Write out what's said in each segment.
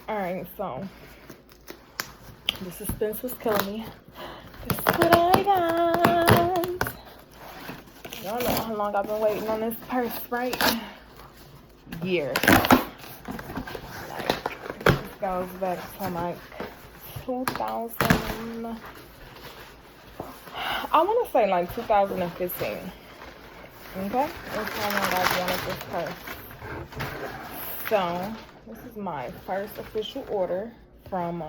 Alright, so the suspense was killing me. This is what I got. Y'all know how long I've been waiting on this purse, right? Years. Like, this goes back to like 2000. I want to say like 2015. Okay? That's how long I've wanted this purse. So, this is my first official order from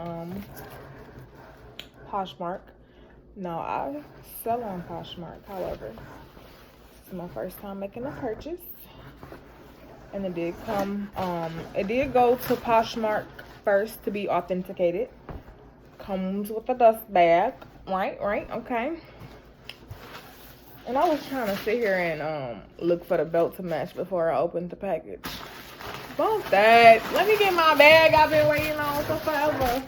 Poshmark. No, I sell on Poshmark, however. This is my first time making a purchase. And it did come, it did go to Poshmark first to be authenticated. Comes with a dust bag. Right, okay. And I was trying to sit here and look for the belt to match before I opened the package. Bump that. Let me get my bag I've been waiting on for forever.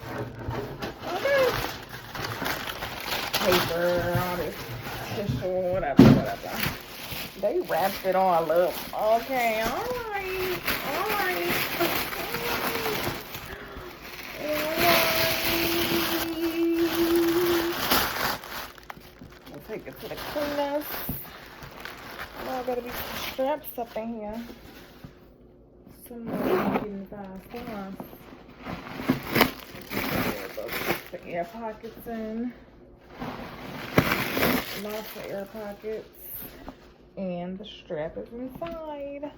Okay. Paper, all this tissue, whatever. They wrapped it all up. Okay, alright. We'll take it to the cleaners. Now gotta be some straps up in here. Some more inside. Put the air pockets in. Lots of air pockets. And the strap is inside.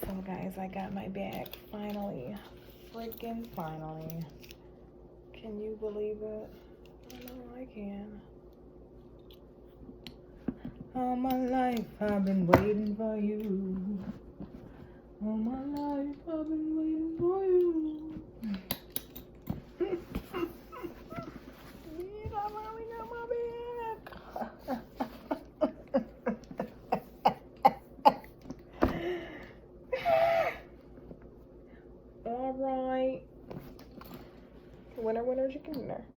So guys, I got my bag finally. Freaking finally. Can you believe it? I know I can. All my life I've been waiting for you. All my life I've been waiting for you. Yeah, I finally got my bag. All right. Winner, chicken dinner.